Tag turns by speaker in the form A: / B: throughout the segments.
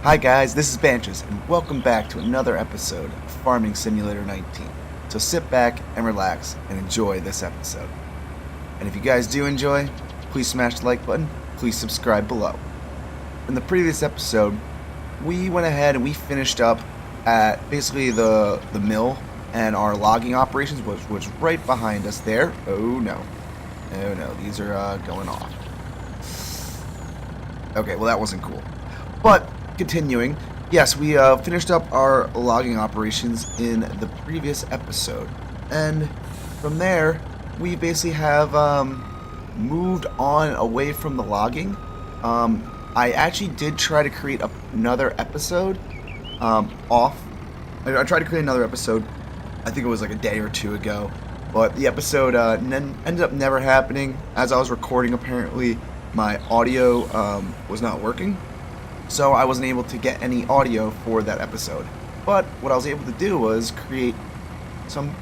A: Hi guys, this is Banches, and welcome back to another episode of Farming Simulator 19. So sit back and relax and enjoy this episode. And if you guys do enjoy, please smash the like button, please subscribe below. In the previous episode, we went ahead and we finished up at basically the mill and our logging operations, which was right behind us there. Oh no. Oh no, these are going off. Okay, well that wasn't cool. But continuing, yes, we finished up our logging operations in the previous episode, and from there we basically have moved on away from the logging. I actually did try to create another episode off. I tried to create another episode. I think it was like a day or two ago, but the episode ended up never happening. As I was recording, apparently my audio was not working, so I wasn't able to get any audio for that episode. But what I was able to do was create some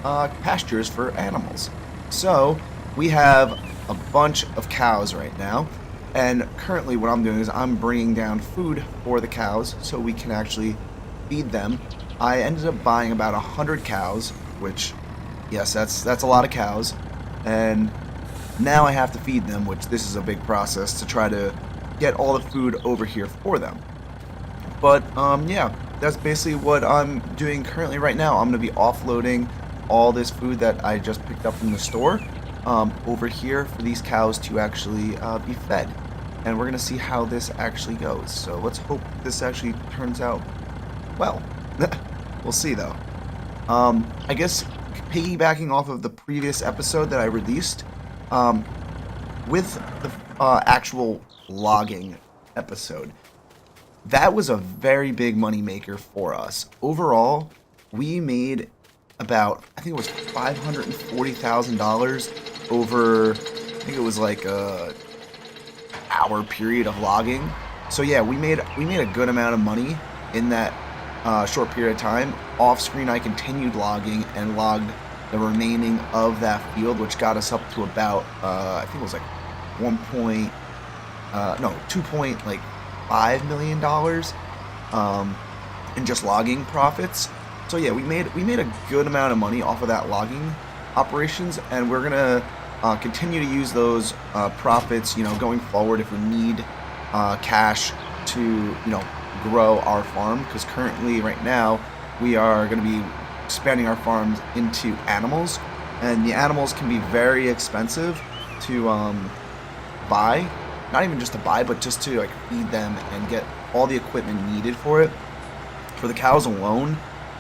A: pastures for animals. So we have a bunch of cows right now, and currently what I'm doing is I'm bringing down food for the cows so we can actually feed them. I ended up buying about 100 cows, which, yes, that's a lot of cows, and now I have to feed them, which this is a big process to try to get all the food over here for them. But yeah, that's basically what I'm doing currently right now. I'm going to be offloading all this food that I just picked up from the store over here for these cows to actually be fed. And we're going to see how this actually goes. So let's hope this actually turns out well. We'll see though. I guess piggybacking off of the previous episode that I released, with the actual logging episode, that was a very big money maker for us. Overall, we made about, I think it was $540,000 over, I think it was like a hour period of logging. So yeah, we made a good amount of money in that short period of time. Off screen, I continued logging and logged the remaining of that field, which got us up to about I think it was like 2.5 million dollars in just logging profits. So yeah, we made a good amount of money off of that logging operations, and we're gonna continue to use those profits, going forward if we need cash to grow our farm, because currently right now we are going to be expanding our farms into animals, and the animals can be very expensive to buy. Not even just to buy, but just to like feed them and get all the equipment needed for it. For the cows alone,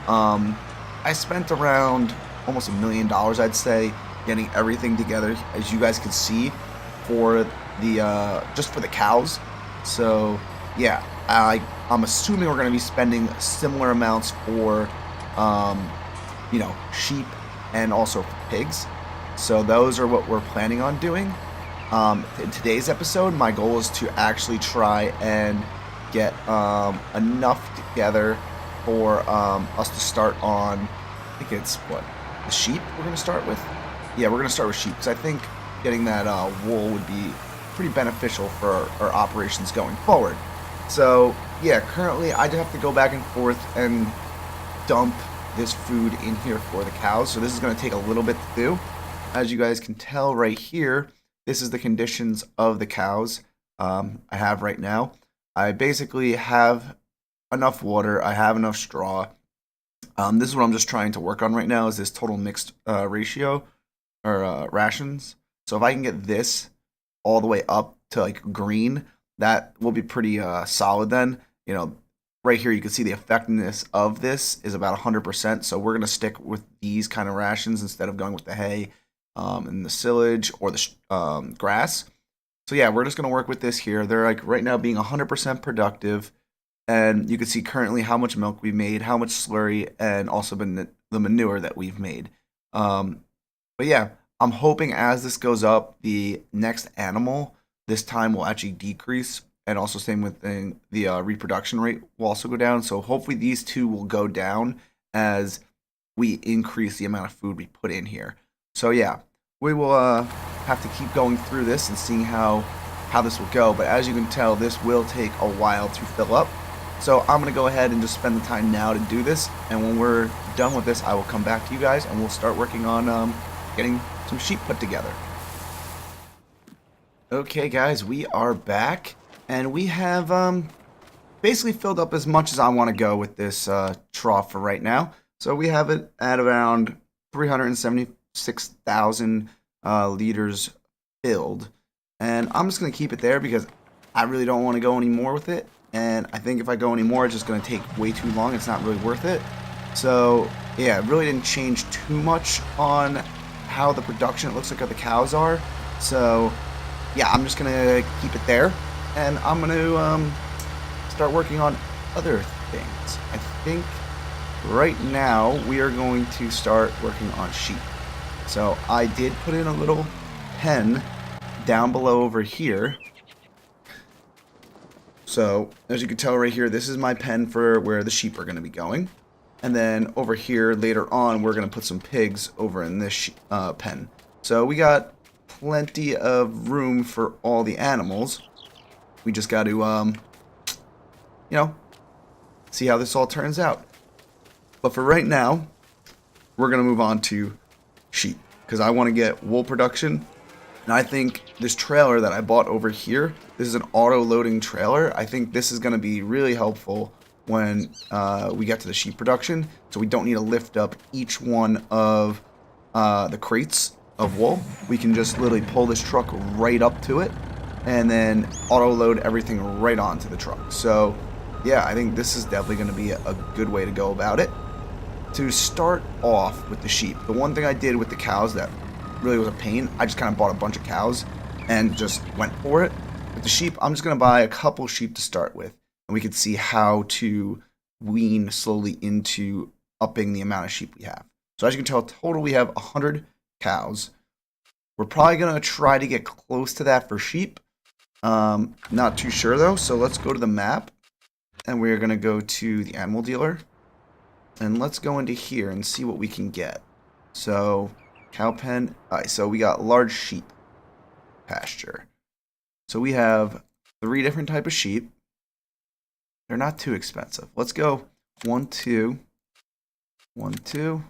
A: I spent around almost $1 million, I'd say, getting everything together, as you guys can see, for the just for the cows. So yeah, I'm assuming we're going to be spending similar amounts for sheep and also pigs. So those are what we're planning on doing. In today's episode, my goal is to actually try and get enough together for us to start on, I think it's the sheep we're going to start with? Yeah, we're going to start with sheep, because I think getting that wool would be pretty beneficial for our operations going forward. So yeah, currently I just have to go back and forth and dump this food in here for the cows. So this is going to take a little bit to do. As you guys can tell right here, this is the conditions of the cows I have right now. I basically have enough water. I have enough straw. This is what I'm just trying to work on right now, is this total mixed ratio or rations. So if I can get this all the way up to like green, that will be pretty solid then. Right here you can see the effectiveness of this is about 100%. So we're going to stick with these kind of rations instead of going with the hay and the silage or the grass. So yeah, we're just going to work with this here. They're like right now being 100% productive. And you can see currently how much milk we made, how much slurry, and also the manure that we've made. But yeah, I'm hoping as this goes up, the next animal this time will actually decrease, and also same with the reproduction rate will also go down. So hopefully these two will go down as we increase the amount of food we put in here. So yeah, we will have to keep going through this and seeing how this will go. But as you can tell, this will take a while to fill up. So I'm going to go ahead and just spend the time now to do this. And when we're done with this, I will come back to you guys and we'll start working on getting some sheep put together. Okay, guys, we are back. And we have basically filled up as much as I want to go with this trough for right now. So we have it at around 376,000 liters filled. And I'm just going to keep it there because I really don't want to go any more with it. And I think if I go any more, it's just going to take way too long. It's not really worth it. So, yeah, it really didn't change too much on how the production, it looks like, of the cows are. So, yeah, I'm just going to keep it there. And I'm going to start working on other things. I think right now we are going to start working on sheep. So, I did put in a little pen down below over here. So, as you can tell right here, this is my pen for where the sheep are going to be going. And then over here, later on, we're going to put some pigs over in this pen. So, we got plenty of room for all the animals. We just got to, you know, see how this all turns out. But for right now, we're going to move on to sheep. Because I want to get wool production. And I think this trailer that I bought over here, this is an auto-loading trailer. I think this is going to be really helpful when we get to the sheep production. So we don't need to lift up each one of the crates of wool. We can just literally pull this truck right up to it and then auto-load everything right onto the truck. So yeah, I think this is definitely going to be a good way to go about it. To start off with the sheep, the one thing I did with the cows that really was a pain, I just kind of bought a bunch of cows and just went for it. With the sheep, I'm just going to buy a couple sheep to start with, and we can see how to wean slowly into upping the amount of sheep we have. So as you can tell, total we have 100 cows. We're probably going to try to get close to that for sheep. Not too sure though, so let's go to the map, and we're going to go to the animal dealer, and let's go into here and see what we can get. So cow pen. Alright, so we got large sheep pasture. So we have 3 different type of sheep. They're not too expensive. Let's go 1, 2, 1, 2,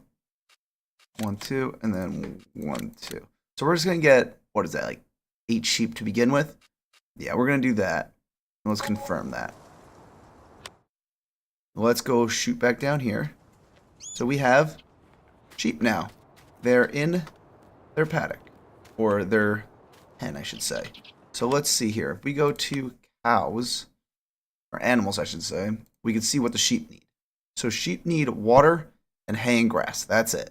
A: 1, 2, and then 1, 2. So we're just gonna get, what is that, like 8 sheep to begin with? Yeah, we're gonna do that. Let's confirm that. Let's go shoot back down here. So we have sheep now. They're in their paddock, or their pen, I should say. So let's see here. If we go to cows, or animals, I should say, we can see what the sheep need. So sheep need water and hay and grass. That's it.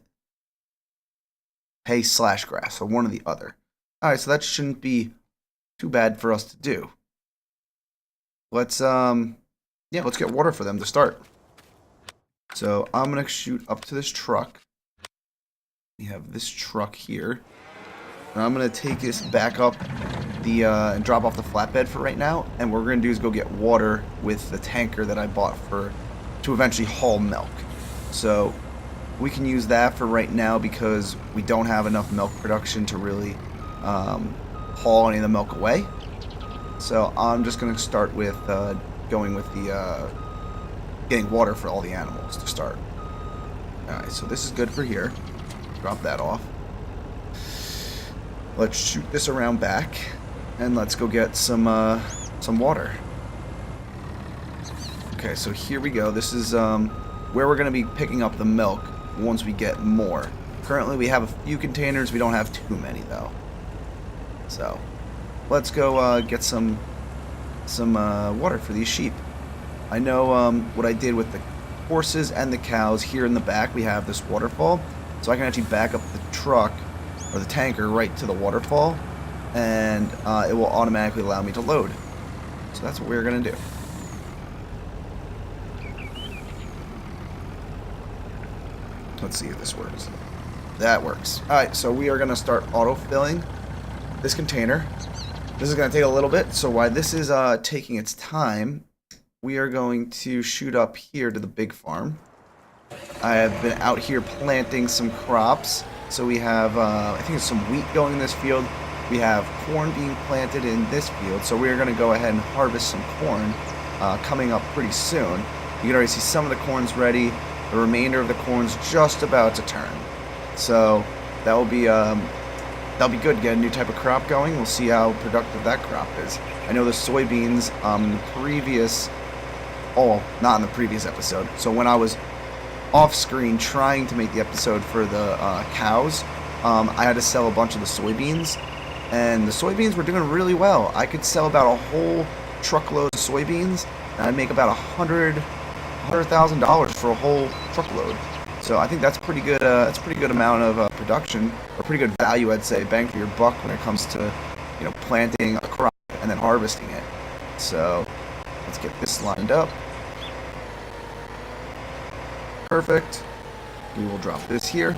A: Hay / grass, so one or the other. Alright, so that shouldn't be too bad for us to do. Let's, yeah, let's get water for them to start. So I'm going to shoot up to this truck. We have this truck here. And I'm going to take this back up the and drop off the flatbed for right now. And what we're going to do is go get water with the tanker that I bought to eventually haul milk. So we can use that for right now because we don't have enough milk production to really haul any of the milk away. So I'm just going to start with going with the getting water for all the animals to start. Alright, so this is good for here. Drop that off. Let's shoot this around back, and let's go get some water. Okay, so here we go. This is where we're going to be picking up the milk once we get more. Currently we have a few containers. We don't have too many though. So let's go get some water for these sheep. I know what I did with the horses and the cows. Here in the back we have this waterfall, so I can actually back up the truck or the tanker right to the waterfall, and it will automatically allow me to load. So that's what we're gonna do. Let's see if this works. That works. Alright, so we are gonna start auto-filling this container. This is gonna take a little bit, so while this is taking its time, we are going to shoot up here to the big farm. I have been out here planting some crops. So we have, I think there's some wheat going in this field. We have corn being planted in this field. So we are going to go ahead and harvest some corn coming up pretty soon. You can already see some of the corn's ready. The remainder of the corn's just about to turn. So that'll be good. Get a new type of crop going. We'll see how productive that crop is. I know the soybeans in the previous, not in the previous episode. So when I was off screen trying to make the episode for the cows, I had to sell a bunch of the soybeans, and the soybeans were doing really well. I could sell about a whole truckload of soybeans, and I'd make about $100,000 for a whole truckload. So I think that's pretty good. That's a pretty good amount of production, or pretty good value, I'd say, bang for your buck when it comes to, planting a crop and then harvesting it. So let's get this lined up. Perfect. We will drop this here,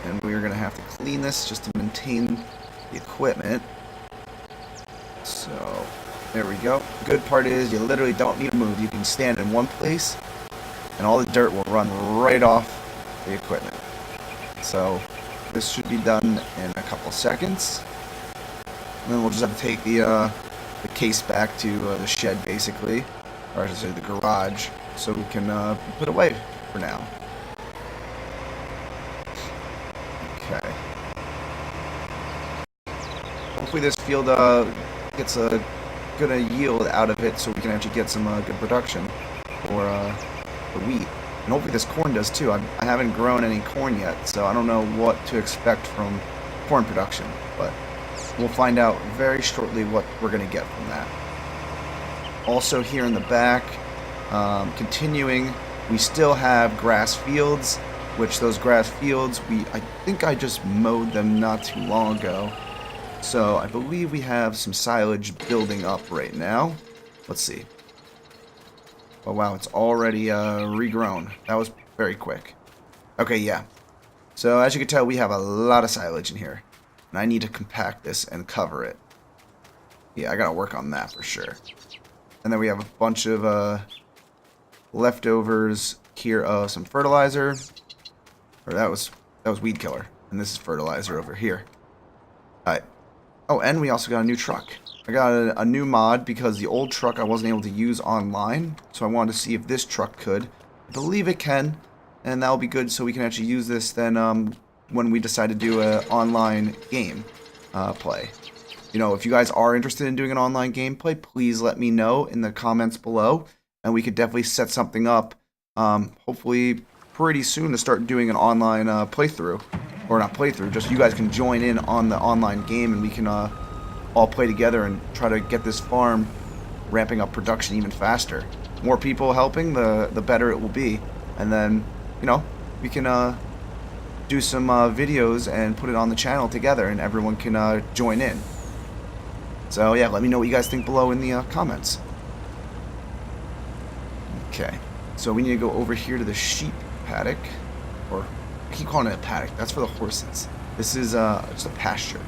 A: and we are going to have to clean this just to maintain the equipment. So there we go. The good part is you literally don't need to move. You can stand in one place, and all the dirt will run right off the equipment. So this should be done in a couple seconds. And then we'll just have to take the case back to the shed, basically, or I should say the garage, so we can put it away for now. Okay. Hopefully this field gets a good yield out of it, so we can actually get some good production for the wheat. And hopefully this corn does too. I haven't grown any corn yet, so I don't know what to expect from corn production, but we'll find out very shortly what we're going to get from that. Also here in the back, continuing, we still have grass fields, which those grass fields, I think I just mowed them not too long ago. So I believe we have some silage building up right now. Let's see. Oh wow, it's already regrown. That was very quick. Okay, yeah. So as you can tell, we have a lot of silage in here. And I need to compact this and cover it. Yeah, I gotta work on that for sure. And then we have a bunch of leftovers here of some fertilizer. Or that was weed killer. And this is fertilizer over here. Alright. Oh, and we also got a new truck. I got a new mod because the old truck I wasn't able to use online. So I wanted to see if this truck could. I believe it can. And that'll be good so we can actually use this then when we decide to do an online game play. If you guys are interested in doing an online gameplay, please let me know in the comments below. And we could definitely set something up, hopefully pretty soon, to start doing an online playthrough. Or not playthrough, just you guys can join in on the online game and we can all play together and try to get this farm ramping up production even faster. More people helping, the better it will be. And then, we can do some videos and put it on the channel together and everyone can join in. So yeah, let me know what you guys think below in the comments. Okay, so we need to go over here to the sheep paddock, or I keep calling it a paddock, that's for the horses. This is just a pasture.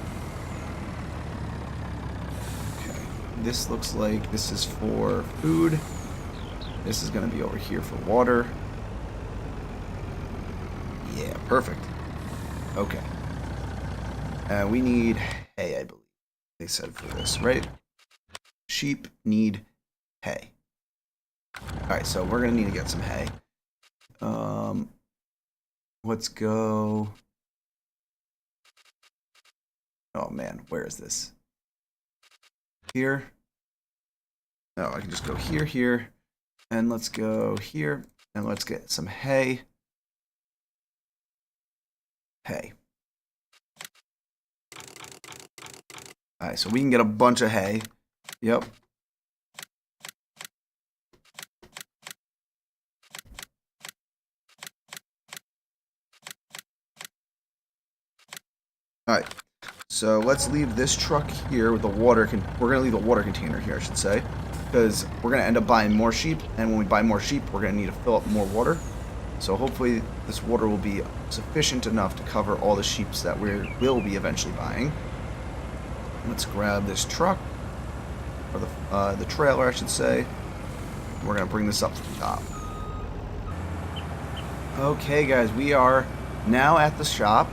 A: Okay, this looks like this is for food. This is going to be over here for water. Yeah, perfect. Okay. We need hay, I believe they said for this, right? Sheep need hay. Alright, so we're going to need to get some hay. Let's go. Oh man, where is this? Here. Oh, I can just go here, here. And let's go here. And let's get some hay. Hay. Alright, so we can get a bunch of hay. Yep. Alright, so let's leave this truck here with the water. We're going to leave the water container here, I should say. Because we're going to end up buying more sheep. And when we buy more sheep, we're going to need to fill up more water. So hopefully this water will be sufficient enough to cover all the sheep that we will be eventually buying. Let's grab this truck. Or the trailer, I should say. We're going to bring this up to the top. Okay, guys, we are now at the shop.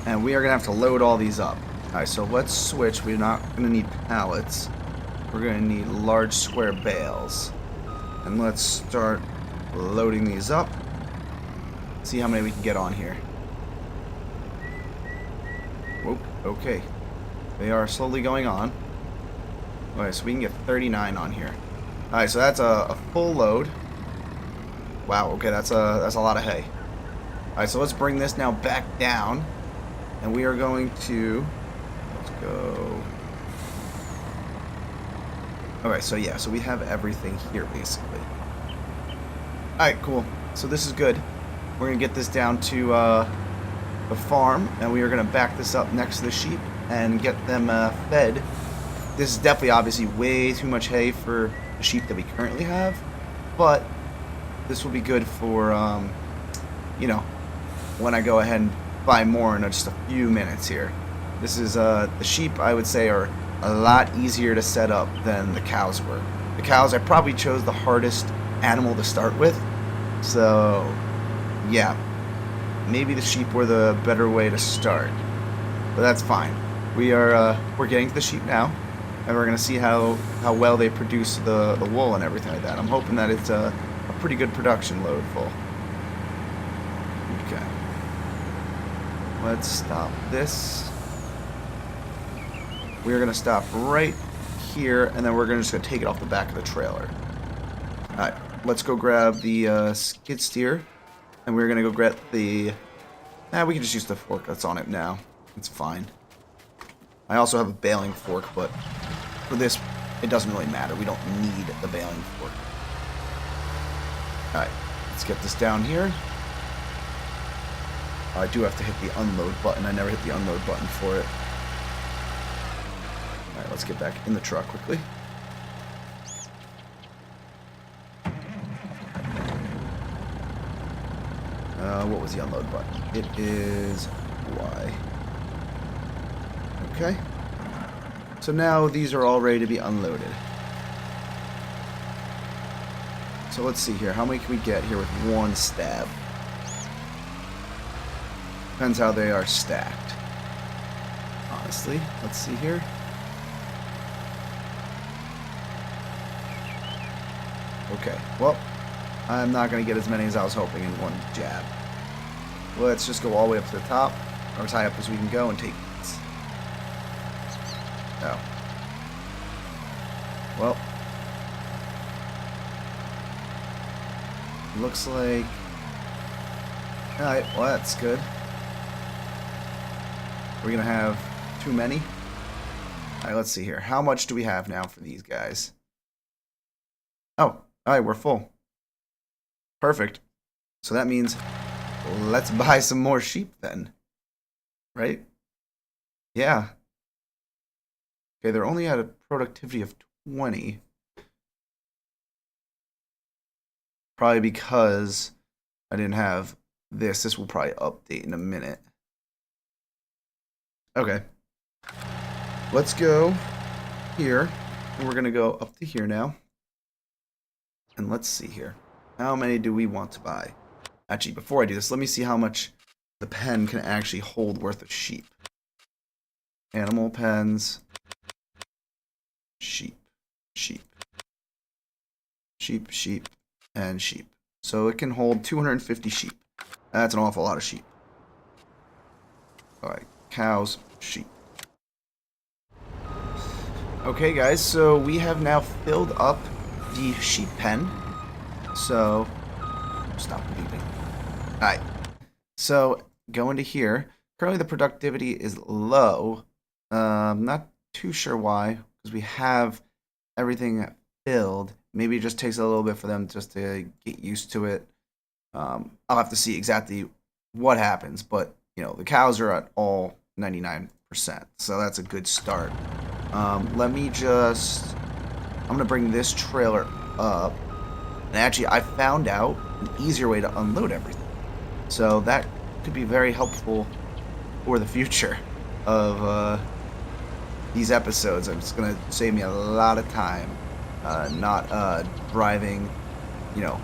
A: And we are going to have to load all these up. Alright, so let's switch. We're not going to need pallets. we're going to need large square bales. And let's start loading these up. See how many we can get on here. Whoop, okay. They are slowly going on. Okay, so we can get 39 on here. Alright, so that's a full load. Wow, okay, that's a lot of hay. Alright, so let's bring this now back down. And we are going to... Let's go... Okay, so yeah, so we have everything here, basically. Alright, cool. So this is good. We're going to get this down to the farm, and we are going to back this up next to the sheep and get them fed. This is definitely, obviously, way too much hay for the sheep that we currently have, but this will be good for, you know, when I go ahead and buy more in just a few minutes here. This is, the sheep, I would say, are a lot easier to set up than the cows were. The cows, I probably chose the hardest animal to start with, so, yeah. Maybe the sheep were the better way to start, but that's fine. We're getting to the sheep now, and we're gonna see how well they produce the wool and everything like that. I'm hoping that it's a pretty good production load full. Okay. Let's stop this. We're gonna stop right here, and then we're just gonna take it off the back of the trailer. All right, let's go grab the skid steer, and we're gonna go grab the. We can just use the fork that's on it now. It's fine. I also have a baling fork, but for this, it doesn't really matter. We don't need the baling fork. Alright, let's get this down here. I do have to hit the unload button. I never hit the unload button for it. Alright, let's get back in the truck quickly. What was the unload button? It is Y. Okay. So now these are all ready to be unloaded. So let's see here. How many can we get here with one stab? Depends how they are stacked. Honestly, let's see here. Okay, well, I'm not going to get as many as I was hoping in one jab. Let's just go all the way up to the top, or as high up as we can go, and take these. Oh. Well. Looks like... Alright, well that's good. We're going to have too many. Alright, let's see here. How much do we have now for these guys? Oh, alright, we're full. Perfect. So that means let's buy some more sheep then. Right? Yeah. Okay, they're only at a productivity of 20. Probably because I didn't have this. This will probably update in a minute. Okay. Let's go here. And we're going to go up to here now. And let's see here. How many do we want to buy? Actually, before I do this, let me see how much the pen can actually hold worth of sheep. Animal pens. Sheep. Sheep. Sheep, sheep, and sheep. So it can hold 250 sheep. That's an awful lot of sheep. Alright, cows, sheep. Okay, guys, so we have now filled up the sheep pen. So, stop the beeping. Alright, so go into here. Currently the productivity is low. Not too sure why, because we have everything filled. Maybe it just takes a little bit for them just to get used to it. I'll have to see exactly what happens, but you know the cows are at all 99%, so that's a good start. Let me just. I'm gonna bring this trailer up, and actually I found out an easier way to unload everything, so that could be very helpful for the future of these episodes. It's gonna save me a lot of time. Not driving, you know,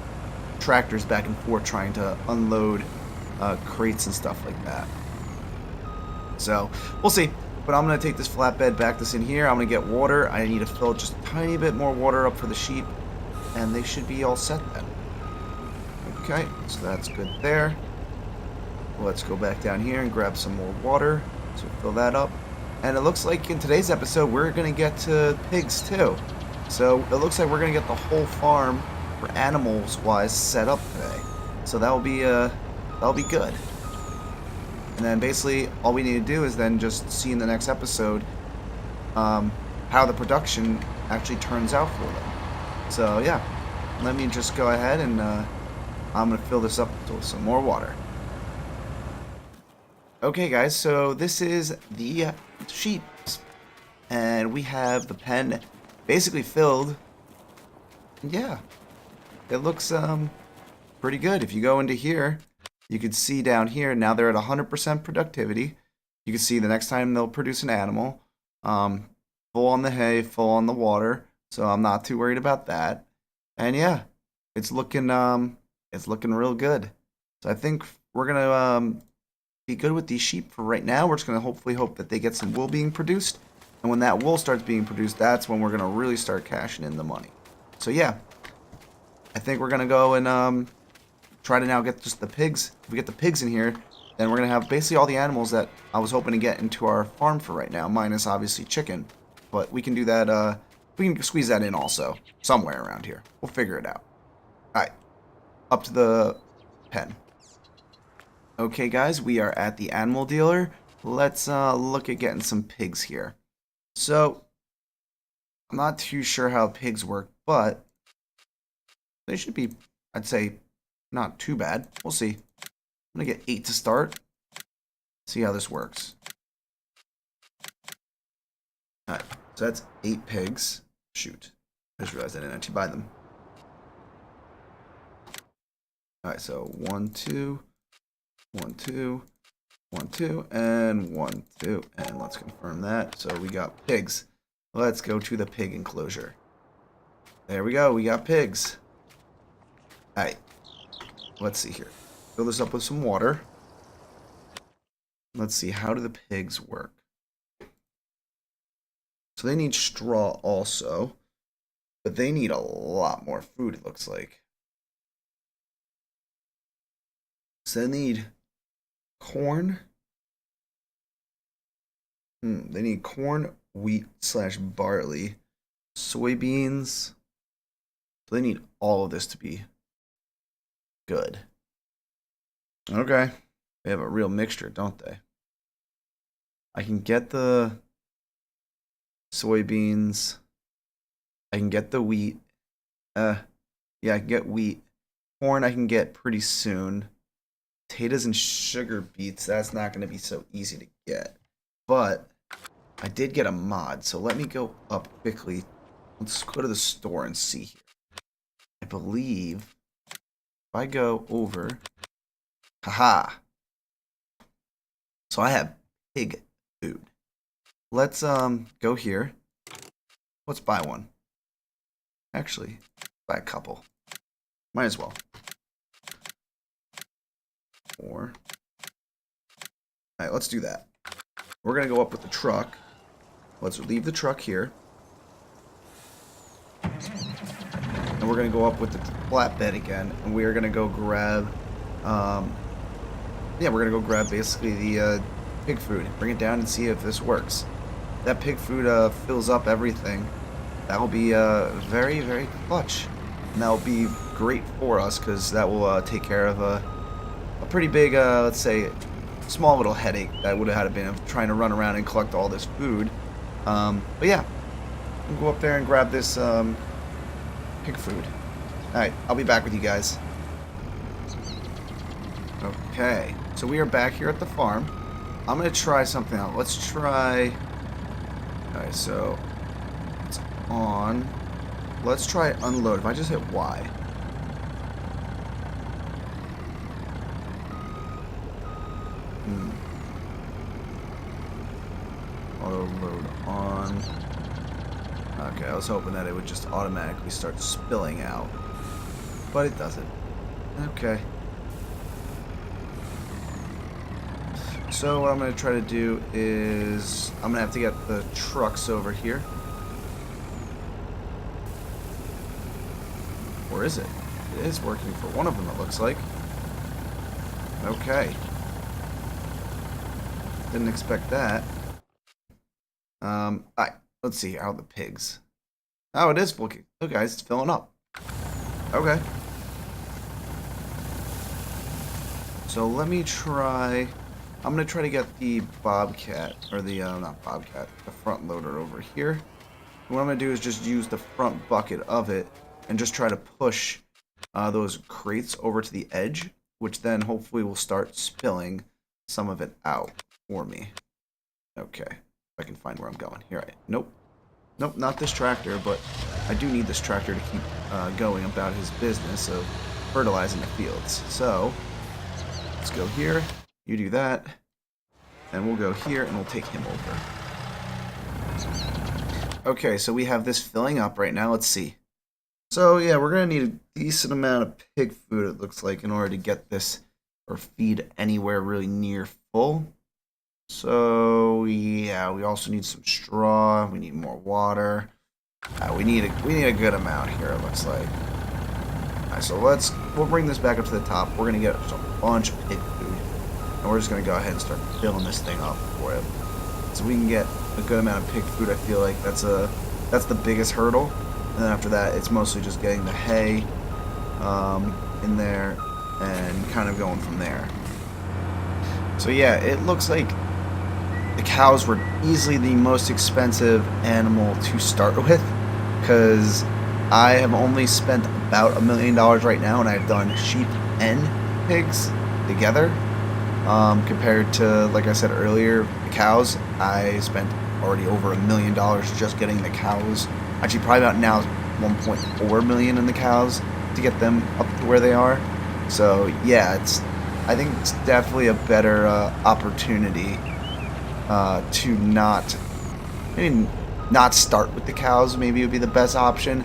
A: tractors back and forth trying to unload crates and stuff like that. So, we'll see. But I'm going to take this flatbed, back this in here. I'm going to get water. I need to fill just a tiny bit more water up for the sheep. And they should be all set then. Okay, so that's good there. Let's go back down here and grab some more water. So fill that up. And it looks like in today's episode, we're going to get to pigs too. So it looks like we're going to get the whole farm for animals-wise set up today. So that'll be good. And then basically all we need to do is then just see in the next episode how the production actually turns out for them. So yeah, let me just go ahead and I'm going to fill this up with some more water. Okay guys, so this is the sheep. And we have the pen basically filled. Yeah, it looks pretty good. If you go into here, you can see down here, now they're at 100% productivity. You can see the next time they'll produce an animal. Full on the hay, full on the water. So I'm not too worried about that. And yeah, it's looking real good. So I think we're gonna be good with these sheep for right now. We're just gonna hopefully hope that they get some wool being produced. And when that wool starts being produced, that's when we're gonna really start cashing in the money. So yeah, I think we're gonna go and try to now get just the pigs. If we get the pigs in here, then we're going to have basically all the animals that I was hoping to get into our farm for right now, minus obviously chicken. But we can do that, we can squeeze that in also, somewhere around here. We'll figure it out. Alright, up to the pen. Okay guys, we are at the animal dealer. Let's look at getting some pigs here. So, I'm not too sure how pigs work, but they should be, I'd say, not too bad. We'll see. I'm going to get 8 to start. See how this works. Alright, so that's 8 pigs. Shoot. I just realized I didn't actually buy them. Alright, so 1, 2, 1, 2, 1, 2, and 1, 2. And let's confirm that. So we got pigs. Let's go to the pig enclosure. There we go. We got pigs. Alright. Let's see here. Fill this up with some water. Let's see, how do the pigs work? So they need straw also, but they need a lot more food, it looks like. So they need corn. They need corn, wheat / barley, soybeans. So they need all of this to be good. Okay. They have a real mixture, don't they? I can get the soybeans. I can get the wheat. Yeah, I can get wheat. Corn I can get pretty soon. Potatoes and sugar beets, that's not going to be so easy to get. But I did get a mod, so let me go up quickly. Let's go to the store and see here. I believe if I go over, haha. So I have pig food. Let's go here. Let's buy one. Actually, buy a couple. Might as well. 4. Alright, let's do that. We're gonna go up with the truck. Let's leave the truck here. And we're gonna go up with the flatbed again, and we are gonna go grab yeah, we're gonna go grab basically the pig food, bring it down and see if this works. That pig food fills up everything. That will be very, very clutch, and that will be great for us because that will take care of a pretty big, let's say, small little headache that would have had been of trying to run around and collect all this food. But yeah, we'll go up there and grab this pig food. Alright, I'll be back with you guys. Okay, so we are back here at the farm. I'm going to try something out. Let's try... Alright, so it's on. Let's try unload. If I just hit Y. Auto load on. Okay, I was hoping that it would just automatically start spilling out. But it doesn't. Okay. So what I'm going to try to do is I'm going to have to get the trucks over here. Or is it? It is working for one of them, it looks like. Okay. Didn't expect that. Let's see, how are the pigs? Oh, it is full. Look, guys, it's filling up. Okay. So let me try. I'm gonna try to get the Bobcat, or the not Bobcat, the front loader over here. What I'm gonna do is just use the front bucket of it and just try to push those crates over to the edge, which then hopefully will start spilling some of it out for me. Okay, if I can find where I'm going. Here nope, not this tractor, but I do need this tractor to keep going about his business of fertilizing the fields. So let's go here. You do that, and we'll go here, and we'll take him over. Okay, so we have this filling up right now. Let's see. So yeah, we're gonna need a decent amount of pig food, it looks like, in order to get this or feed anywhere really near full. So yeah, we also need some straw. We need more water. We need a good amount here, it looks like. Alright, so we'll bring this back up to the top. We're gonna get a bunch of pig food, and we're just gonna go ahead and start filling this thing up for it. So we can get a good amount of pig food. I feel like that's the biggest hurdle. And then after that, it's mostly just getting the hay in there and kind of going from there. So yeah, it looks like the cows were easily the most expensive animal to start with, because I have only spent about $1 million right now, and I've done sheep and pigs together. Compared to, like I said earlier, the cows, I spent already over $1 million just getting the cows. Actually, probably about now 1.4 million in the cows to get them up to where they are. So yeah, I think it's definitely a better opportunity to not start with the cows. Maybe it would be the best option,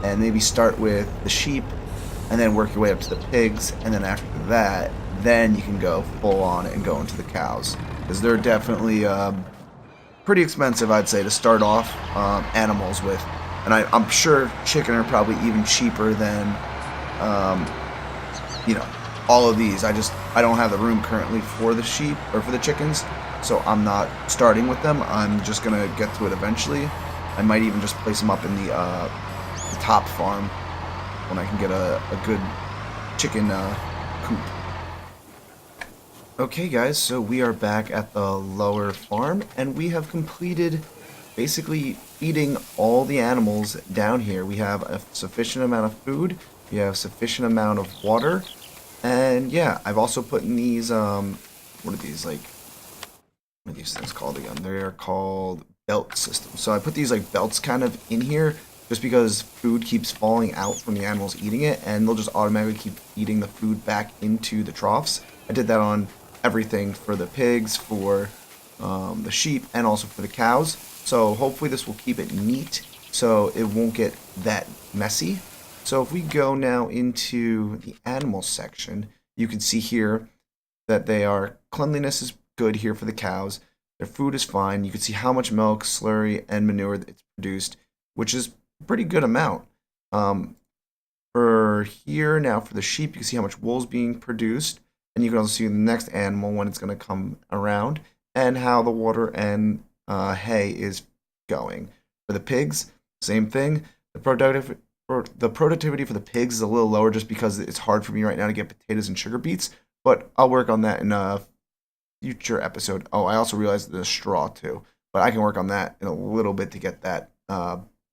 A: and maybe start with the sheep, and then work your way up to the pigs, and then after that, then you can go full on and go into the cows, because they're definitely pretty expensive, I'd say, to start off animals with. And I'm sure chicken are probably even cheaper than all of these. I don't have the room currently for the sheep or for the chickens, so I'm not starting with them. I'm just gonna get to it eventually. I might even just place them up in the top farm when I can get a good chicken coop. Okay guys, so we are back at the lower farm, and we have completed basically feeding all the animals down here. We have a sufficient amount of food, we have sufficient amount of water, and yeah, I've also put in these, what are these things called again? They're called belt systems. So I put these like belts kind of in here just because food keeps falling out from the animals eating it, and they'll just automatically keep feeding the food back into the troughs. I did that on everything for the pigs, for the sheep, and also for the cows. So hopefully this will keep it neat so it won't get that messy. So if we go now into the animal section, you can see here that cleanliness is good here for the cows. Their food is fine. You can see how much milk, slurry, and manure it's produced, which is a pretty good amount. For here now for the sheep, you can see how much wool is being produced, and you can also see the next animal when it's going to come around, and how the water and hay is going. For the pigs, same thing. The productivity for the pigs is a little lower just because it's hard for me right now to get potatoes and sugar beets, but I'll work on that in a future episode. Oh, I also realized there's straw too, but I can work on that in a little bit to get that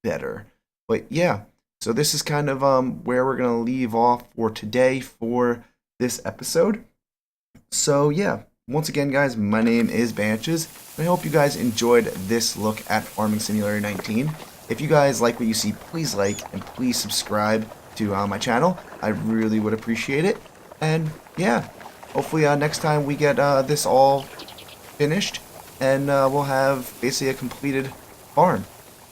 A: better. But yeah, so this is kind of where we're going to leave off for today for this episode. So yeah, once again, guys, my name is Banches, and I hope you guys enjoyed this look at Farming Simulator 19. If you guys like what you see, please like and please subscribe to my channel. I really would appreciate it. And yeah, hopefully next time we get this all finished, and we'll have basically a completed farm.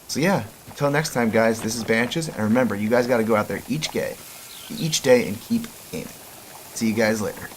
A: So yeah, until next time, guys, this is Banches, and remember, you guys got to go out there each day and keep gaming. See you guys later.